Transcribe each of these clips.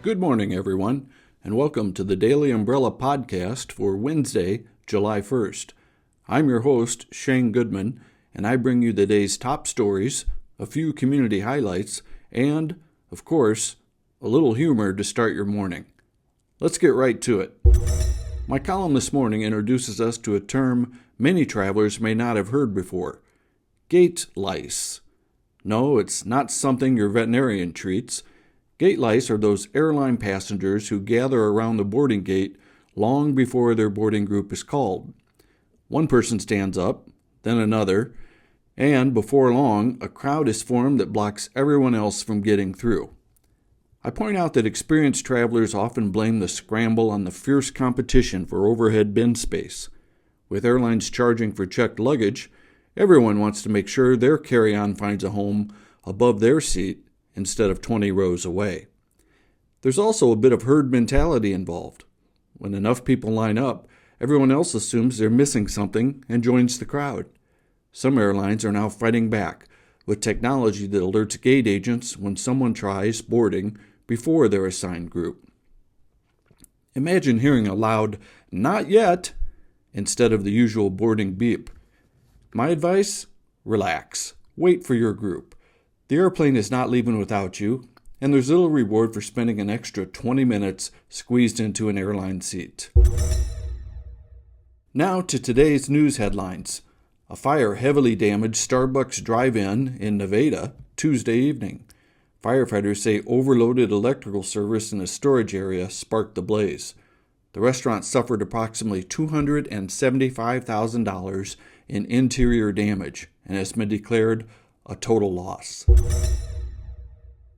Good morning, everyone, and welcome to the Daily Umbrella Podcast for Wednesday, July 1st. I'm your host, Shane Goodman, and I bring you the day's top stories, a few community highlights, and, of course, a little humor to start your morning. Let's get right to it. My column this morning introduces us to a term many travelers may not have heard before: gate lice. No, it's not something your veterinarian treats. Gate lice are those airline passengers who gather around the boarding gate long before their boarding group is called. One person stands up, then another, and before long, a crowd is formed that blocks everyone else from getting through. I point out that experienced travelers often blame the scramble on the fierce competition for overhead bin space. With airlines charging for checked luggage, everyone wants to make sure their carry-on finds a home above their seat instead of 20 rows away. There's also a bit of herd mentality involved. When enough people line up, everyone else assumes they're missing something and joins the crowd. Some airlines are now fighting back with technology that alerts gate agents when someone tries boarding before their assigned group. Imagine hearing a loud "not yet" instead of the usual boarding beep. My advice? Relax. Wait for your group. The airplane is not leaving without you, and there's little reward for spending an extra 20 minutes squeezed into an airline seat. Now to today's news headlines. A fire heavily damaged Starbucks drive-in in Nevada Tuesday evening. Firefighters say overloaded electrical service in a storage area sparked the blaze. The restaurant suffered approximately $275,000 in interior damage and has been declared a total loss.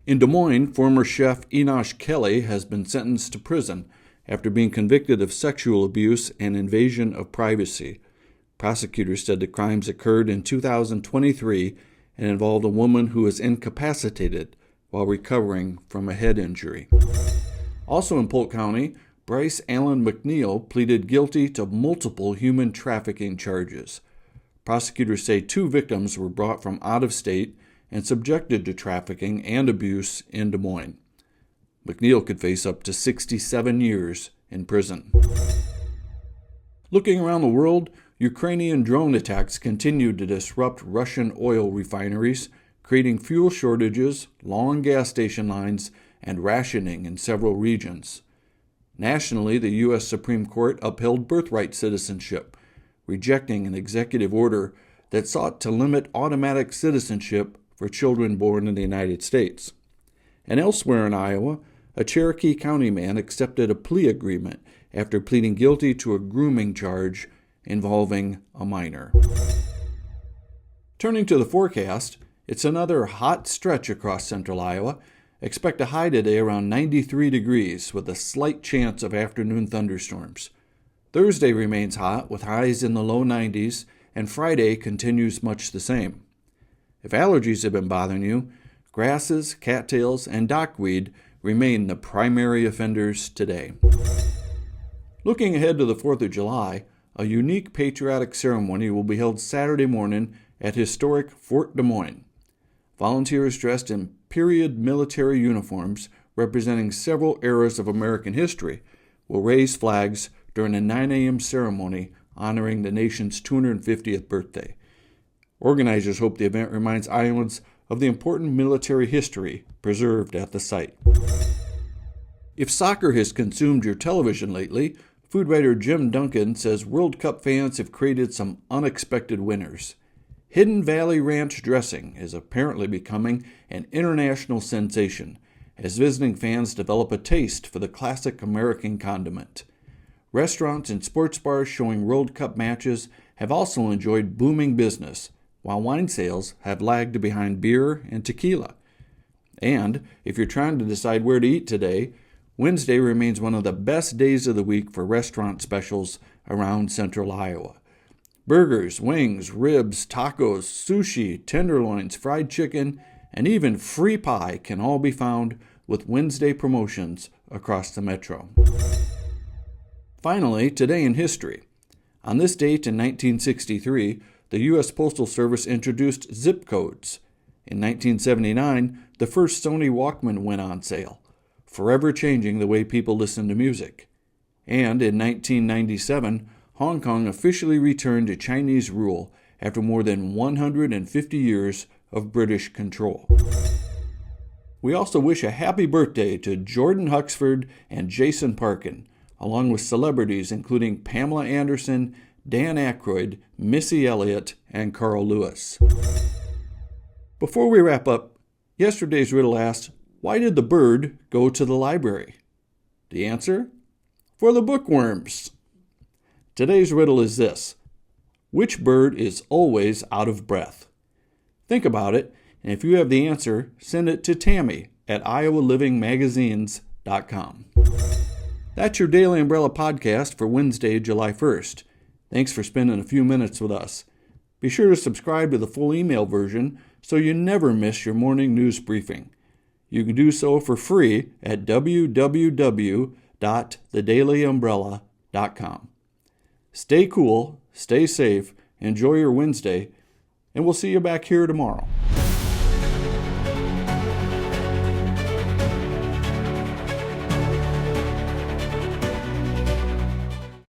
In Des Moines, former chef Enosh Kelly has been sentenced to prison after being convicted of sexual abuse and invasion of privacy. Prosecutors said the crimes occurred in 2023 and involved a woman who was incapacitated while recovering from a head injury. Also in Polk County, Bryce Allen McNeil pleaded guilty to multiple human trafficking charges. Prosecutors say 2 victims were brought from out of state and subjected to trafficking and abuse in Des Moines. McNeil could face up to 67 years in prison. Looking around the world, Ukrainian drone attacks continue to disrupt Russian oil refineries, creating fuel shortages, long gas station lines, and rationing in several regions. Nationally, the U.S. Supreme Court upheld birthright citizenship, rejecting an executive order that sought to limit automatic citizenship for children born in the United States. And elsewhere in Iowa, a Cherokee County man accepted a plea agreement after pleading guilty to a grooming charge involving a minor. Turning to the forecast, it's another hot stretch across central Iowa. Expect a high today around 93 degrees with a slight chance of afternoon thunderstorms. Thursday remains hot with highs in the low 90s, and Friday continues much the same. If allergies have been bothering you, grasses, cattails, and dockweed remain the primary offenders today. Looking ahead to the 4th of July, a unique patriotic ceremony will be held Saturday morning at historic Fort Des Moines. Volunteers dressed in period military uniforms representing several eras of American history will raise flags during a 9 a.m. ceremony honoring the nation's 250th birthday. Organizers hope the event reminds Iowans of the important military history preserved at the site. If soccer has consumed your television lately, food writer Jim Duncan says World Cup fans have created some unexpected winners. Hidden Valley Ranch dressing is apparently becoming an international sensation as visiting fans develop a taste for the classic American condiment. Restaurants and sports bars showing World Cup matches have also enjoyed booming business, while wine sales have lagged behind beer and tequila. And if you're trying to decide where to eat today, Wednesday remains one of the best days of the week for restaurant specials around central Iowa. Burgers, wings, ribs, tacos, sushi, tenderloins, fried chicken, and even free pie can all be found with Wednesday promotions across the metro. Finally, today in history. On this date in 1963, the U.S. Postal Service introduced zip codes. In 1979, the first Sony Walkman went on sale. forever changing the way people listen to music. And in 1997, Hong Kong officially returned to Chinese rule after more than 150 years of British control. We also wish a happy birthday to Jordan Huxford and Jason Parkin, along with celebrities including Pamela Anderson, Dan Aykroyd, Missy Elliott, and Carl Lewis. Before we wrap up, yesterday's riddle asked, why did the bird go to the library? The answer? For the bookworms. Today's riddle is this: which bird is always out of breath? Think about it, and if you have the answer, send it to Tammy at iowalivingmagazines.com. That's your Daily Umbrella podcast for Wednesday, July 1st. Thanks for spending a few minutes with us. Be sure to subscribe to the full email version so you never miss your morning news briefing. You can do so for free at www.thedailyumbrella.com. Stay cool, stay safe, enjoy your Wednesday, and we'll see you back here tomorrow.